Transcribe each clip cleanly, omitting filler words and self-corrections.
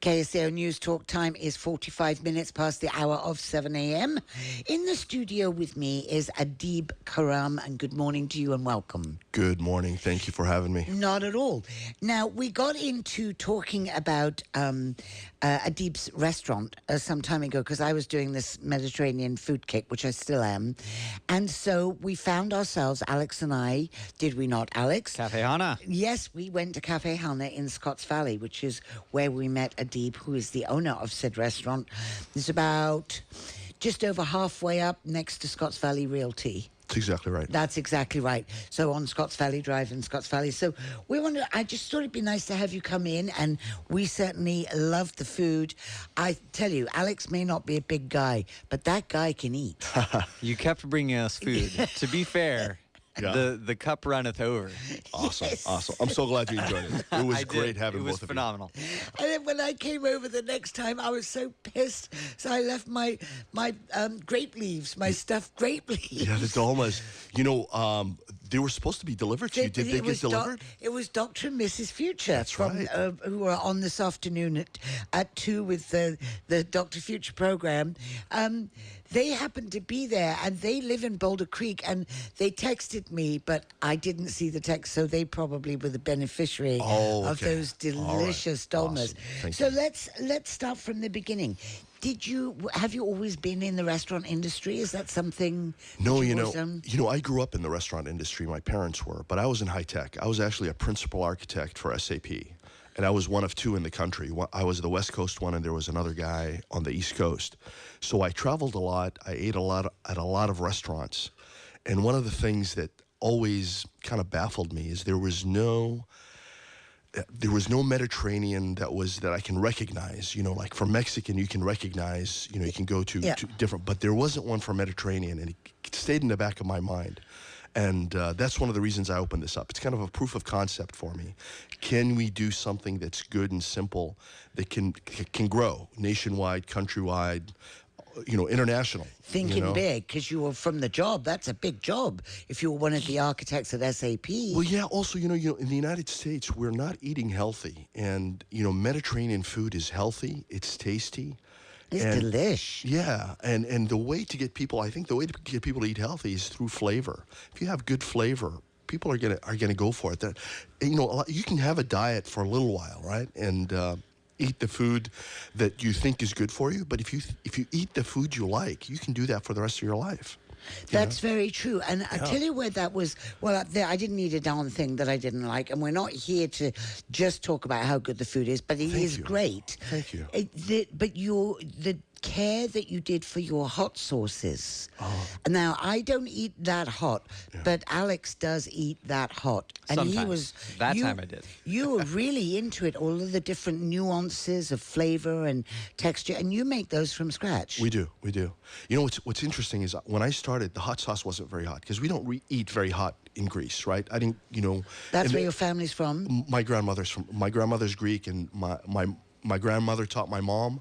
KSCO News Talk time is 45 minutes past the hour of 7 a.m. In the studio with me is Adib Karam, and good morning to you and welcome. Good morning. Thank you for having me. Not at all. Now, we got into talking about Adib's restaurant some time ago because I was doing this Mediterranean food kick, which I still am. And so we found ourselves, Alex and I, did we not, Alex? Cafe Hanna. Yes, we went to Cafe Hanna in Scotts Valley, which is where we met Adib, who is the owner of said restaurant. It's about just over halfway up next to Scotts Valley Realty. That's exactly right. That's exactly right. So on Scotts Valley Drive in Scotts Valley. So I just thought it'd be nice to have you come in, and we certainly love the food. I tell you, Alex may not be a big guy, but that guy can eat. You kept bringing us food. To be fair, Yeah. the cup runneth over. Awesome. Yes. Awesome. I'm so glad you enjoyed it. It was I great did. having It was both phenomenal. And then when I came over the next time, I was so pissed. So I left my grape leaves, my stuffed grape leaves. of you. Yeah, the dolmas. You know, they were supposed to be delivered to you. Did they get delivered? It was Dr. and Mrs. Future. That's right. Who are on this afternoon at 2 with the Dr. Future program. They happened to be there, and they live in Boulder Creek, and they texted me, but I didn't see the text, so they probably were the beneficiary of okay. those delicious All right. dolmas. Awesome. Thank So you. let's start from the beginning. Have you always been in the restaurant industry? Is that something? No, that you always done? know, I grew up in the restaurant industry. My parents were, but I was in high tech. I was actually a principal architect for SAP, and I was one of two in the country. I was the West Coast one, and there was another guy on the East Coast. So I traveled a lot. I ate a lot at a lot of restaurants, and one of the things that always kind of baffled me is there was no Mediterranean that I can recognize. You know, like for Mexican, you can recognize. You know, you can go to different, but there wasn't one for Mediterranean, and it stayed in the back of my mind. And that's one of the reasons I opened this up. It's kind of a proof of concept for me. Can we do something that's good and simple that can grow nationwide, countrywide, you know, international? Thinking big, because you were from the job. That's a big job if you were one of the architects at SAP. Well, yeah, also, you know, in the United States, we're not eating healthy. And, you know, Mediterranean food is healthy. It's tasty. It's delish. Yeah, and the way to get people, I think the way to get people to eat healthy is through flavor. If you have good flavor, people are gonna go for it. You know, you can have a diet for a little while, right? And eat the food that you think is good for you. But if you eat the food you like, you can do that for the rest of your life. That's very true. And I tell you where that was. Well, up there, I didn't eat a darn thing that I didn't like. And we're not here to just talk about how good the food is, but it is great. Thank you. But the care that you did for your hot sauces. Oh. Now, I don't eat that hot, but Alex does eat that hot. And Sometimes. Time I did. You were really into it, all of the different nuances of flavor and texture, and you make those from scratch. We do. You know, what's interesting is when I started, the hot sauce wasn't very hot because we don't eat very hot in Greece, right? I didn't, you know. That's where your family's from? My grandmother's Greek, and my grandmother taught my mom,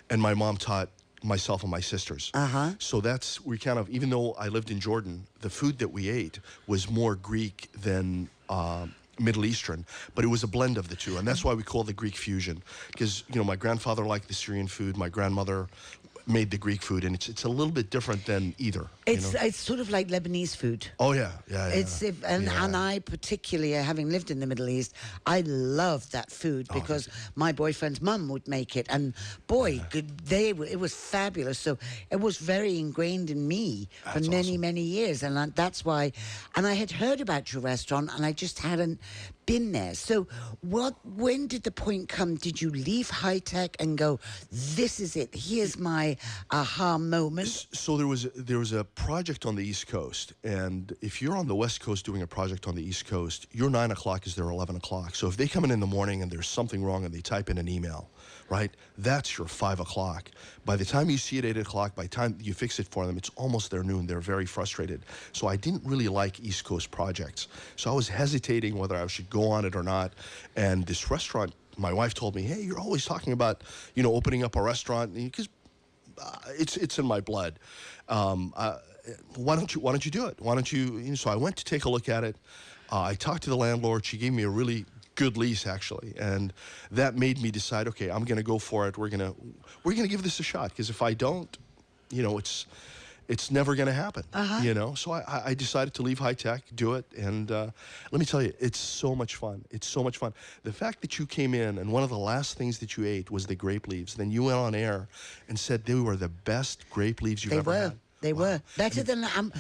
and my mom taught myself and my sisters. So we kind of, even though I lived in Jordan, the food that we ate was more Greek than Middle Eastern, but it was a blend of the two, and that's why we call it the Greek fusion. Because, you know, my grandfather liked the Syrian food, my grandmother made the Greek food, and it's a little bit different than either. It's sort of like Lebanese food. Oh yeah. And I particularly, having lived in the Middle East, I love that food because my boyfriend's mum would make it, and boy, it was fabulous. So it was very ingrained in me for many years, and that's why. And I had heard about your restaurant, and I just hadn't been there. So when did the point come? Did you leave high tech and go, this is it, here's my aha moment? So there was a project on the East Coast, and if you're on the West Coast doing a project on the East Coast, your 9 o'clock is their 11 o'clock. So if they come in the morning and there's something wrong and they type in an email, right, that's your 5 o'clock. By the time you see it 8 o'clock, by the time you fix it for them, it's almost their noon. They're very frustrated. So I didn't really like East Coast projects. So I was hesitating whether I should go on it or not. And this restaurant, my wife told me, hey, you're always talking about, you know, opening up a restaurant, because it's in my blood. Why don't you do it? Why don't you? So I went to take a look at it. I talked to the landlord. She gave me a really good lease actually, and that made me decide, okay, I'm going to go for it. We're going to give this a shot, because if I don't, it's never going to happen. So I decided to leave high tech, do it, and let me tell you, it's so much fun. It's so much fun. The fact that you came in and one of the last things that you ate was the grape leaves, then you went on air and said they were the best grape leaves you've ever had. They were better than Hanna.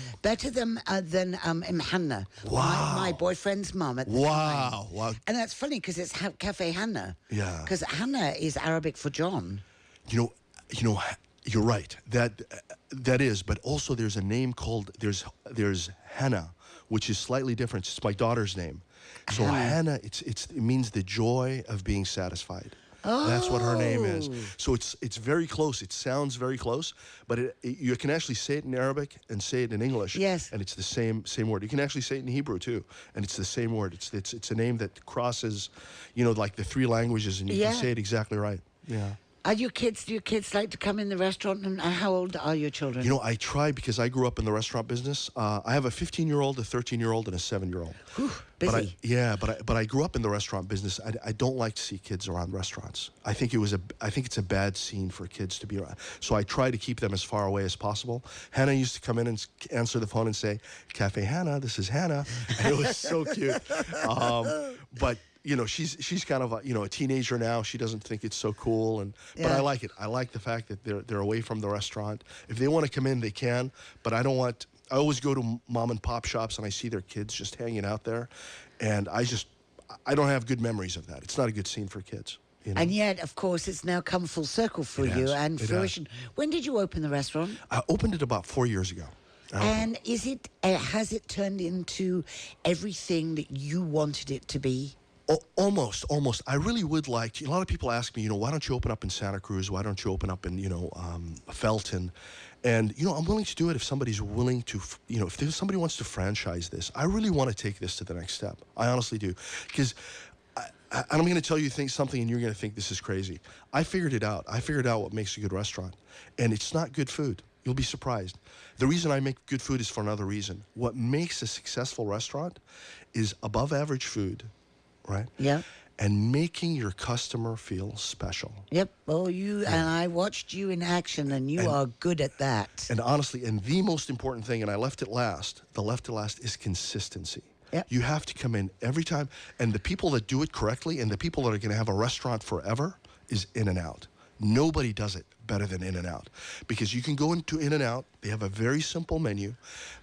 Wow. My boyfriend's mum at the time. Wow. And that's funny because it's Cafe Hanna. Yeah. Because Hanna is Arabic for John. You know, you're right. That is, but also there's a name called there's Hanna, which is slightly different. It's my daughter's name. So Hanna, it means the joy of being satisfied. Oh. That's what her name is. So it's very close. It sounds very close, but you can actually say it in Arabic and say it in English. Yes. And it's the same word. You can actually say it in Hebrew too, and it's the same word. It's a name that crosses, like the three languages, and you can say it exactly right. Yeah. Do your kids like to come in the restaurant? And how old are your children? I try, because I grew up in the restaurant business. I have a 15-year-old, a 13-year-old, and a 7-year-old. Busy. But I grew up in the restaurant business. I don't like to see kids around restaurants. I think it's a bad scene for kids to be around. So I try to keep them as far away as possible. Hannah used to come in and answer the phone and say, "Cafe Hanna, this is Hannah." And it was so cute. But she's kind of a teenager now. She doesn't think it's so cool, but I like it. I like the fact that they're away from the restaurant. If they want to come in, they can. But I always go to mom and pop shops and I see their kids just hanging out there, and I don't have good memories of that. It's not a good scene for kids. And yet, of course, it's now come full circle for you and fruition. When did you open the restaurant? I opened it about 4 years ago. And has it turned into everything that you wanted it to be? Oh, almost. I really would like to. A lot of people ask me, why don't you open up in Santa Cruz? Why don't you open up in, Felton? And, I'm willing to do it if somebody's willing to, if somebody wants to franchise this. I really want to take this to the next step. I honestly do. Because I'm going to tell you something, and you're going to think this is crazy. I figured it out. I figured out what makes a good restaurant. And it's not good food. You'll be surprised. The reason I make good food is for another reason. What makes a successful restaurant is above average food, right? Yeah. And making your customer feel special. Yep. Well, and I watched you in action, and you are good at that. And honestly, the most important thing, and I left it last, is consistency. Yep. You have to come in every time. And the people that do it correctly and the people that are going to have a restaurant forever is In-N-Out. Nobody does it better than In-N-Out, because you can go into In-N-Out. They have a very simple menu,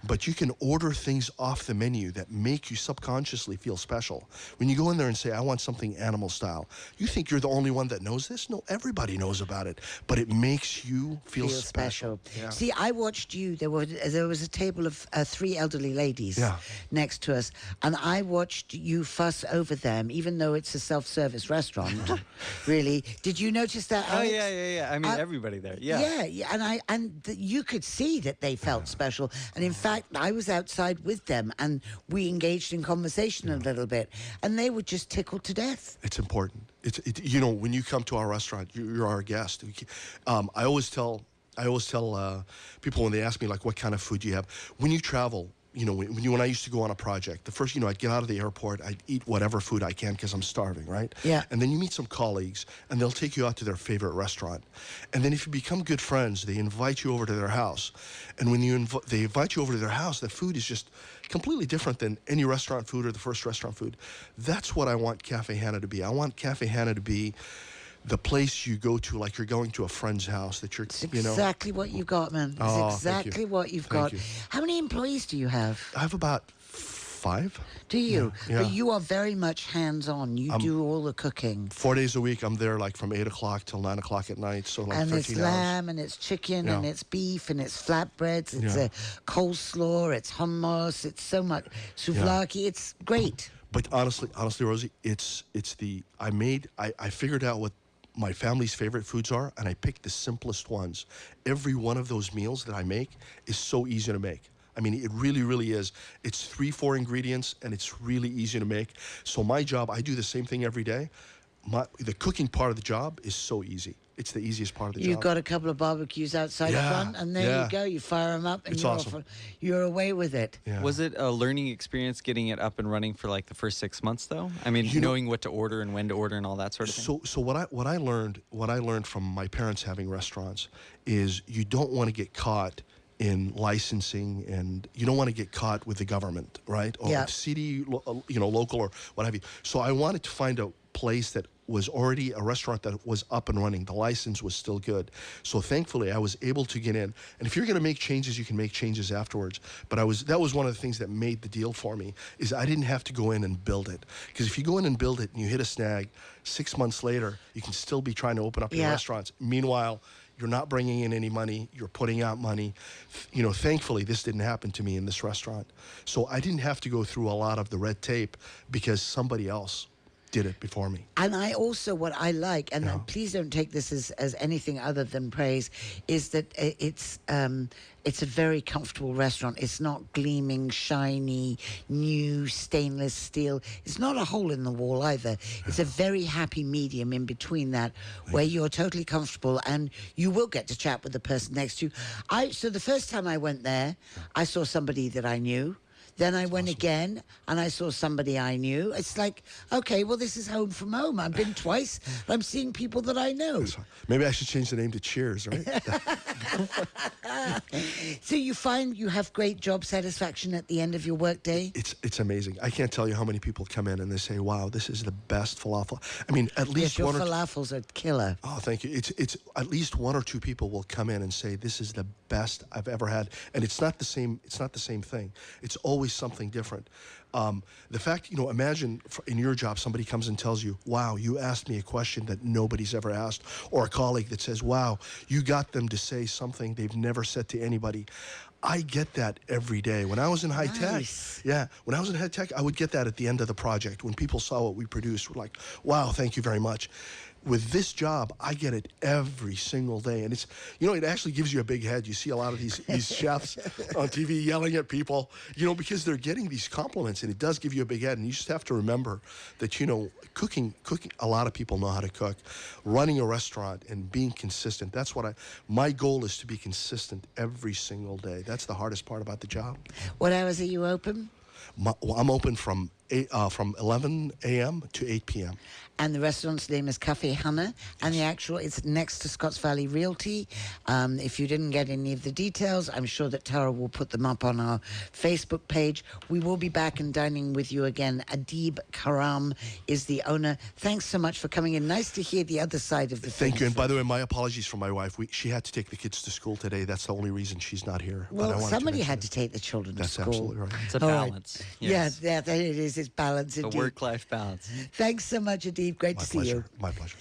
but you can order things off the menu that make you subconsciously feel special. When you go in there and say, "I want something animal style," you think you're the only one that knows this? No, everybody knows about it, but it makes you feel special. Yeah. See, I watched you. There was a table of 3 elderly ladies next to us, and I watched you fuss over them, even though it's a self-service restaurant. Really? Did you notice that, Alex? Oh, yeah. I mean, everybody there. Yeah. And you could see that they felt special. And in fact, I was outside with them, and we engaged in conversation a little bit, and they were just tickled to death. It's important. When you come to our restaurant, you're our guest. I always tell people when they ask me, like, what kind of food do you have? When you travel, when I used to go on a project, the first, I'd get out of the airport, I'd eat whatever food I can because I'm starving, right? Yeah. And then you meet some colleagues, and they'll take you out to their favorite restaurant. And then if you become good friends, they invite you over to their house. And when they invite you over to their house, the food is just completely different than any restaurant food or the first restaurant food. That's what I want Cafe Hanna to be. I want Cafe Hanna to be the place you go to, like you're going to a friend's house. It's exactly what you've got, man. It's exactly what you've got. How many employees do you have? I have about 5. Do you? Yeah. But you are very much hands-on. You do all the cooking. 4 days a week, I'm there, like from 8 o'clock till 9 o'clock at night. So like 13 hours. And it's lamb, and it's chicken, and it's beef, and it's flatbreads. It's a coleslaw. It's hummus. It's so much souvlaki. It's great. But honestly, Rosey, I figured out what my family's favorite foods are, and I picked the simplest ones. Every one of those meals that I make is so easy to make. I mean, it really, really is. It's 3-4 ingredients, and it's really easy to make. So my job, I do the same thing every day. the cooking part of the job is so easy. It's the easiest part of the job. You've got a couple of barbecues outside front, and there you go. You fire them up, and It's you're awesome. you're away with it. Yeah. Was it a learning experience getting it up and running for like the first 6 months though? I mean, knowing what to order and when to order and all that sort of thing. So what I learned from my parents having restaurants is you don't want to get caught in licensing, and you don't want to get caught with the government, right? Or city, local, or what have you. So I wanted to find a place that was already a restaurant that was up and running. The license was still good. So thankfully I was able to get in. And if you're going to make changes, you can make changes afterwards. But that was one of the things that made the deal for me, is I didn't have to go in and build it. Because if you go in and build it and you hit a snag, 6 months later, you can still be trying to open up your restaurants. Meanwhile, you're not bringing in any money. You're putting out money. Thankfully, this didn't happen to me in this restaurant. So I didn't have to go through a lot of the red tape because somebody else did it before me. And I also, what I like, and please don't take this as anything other than praise, is that it's a very comfortable restaurant. It's not gleaming, shiny, new stainless steel. It's not a hole in the wall either. It's a very happy medium in between that, where you're totally comfortable and you will get to chat with the person next to you. So the first time I went there, I saw somebody that I knew. Then I went again, and I saw somebody I knew. It's like, okay, well, this is home from home. I've been twice. I'm seeing people that I know. Maybe I should change the name to Cheers, right? So you find you have great job satisfaction at the end of your workday? It's amazing. I can't tell you how many people come in and they say, wow, this is the best falafel. I mean, at least your one or falafels are killer. Oh, thank you. It's at least one or two people will come in and say, this is the best I've ever had. And it's not the same thing. It's always something different. The fact, imagine in your job, somebody comes and tells you, wow, you asked me a question that nobody's ever asked, or a colleague that says, wow, you got them to say something they've never said to anybody. I get that every day. When I was in high tech, when I was in high tech, I would get that at the end of the project. When people saw what we produced, we're like, wow, thank you very much. With this job, I get it every single day. And it's, it actually gives you a big head. You see a lot of these chefs on TV yelling at people, because they're getting these compliments, and it does give you a big head. And you just have to remember that, cooking, a lot of people know how to cook. Running a restaurant and being consistent, that's my goal is to be consistent every single day. That's the hardest part about the job. What hours are you open? I'm open from 11 a.m. to 8 p.m. And the restaurant's name is Cafe Hanna, and it's next to Scotts Valley Realty. If you didn't get any of the details, I'm sure that Tara will put them up on our Facebook page. We will be back and dining with you again. Adib Karam is the owner. Thanks so much for coming in. Nice to hear the other side of the thing. Thank you. And by the way, my apologies for my wife. She had to take the kids to school today. That's the only reason she's not here. Well, somebody had to take the children to school. That's absolutely right. It's a balance. Right. Yes. Yeah, it is. It's balance. The work-life balance. Thanks so much, Adib. Great to see you. My pleasure.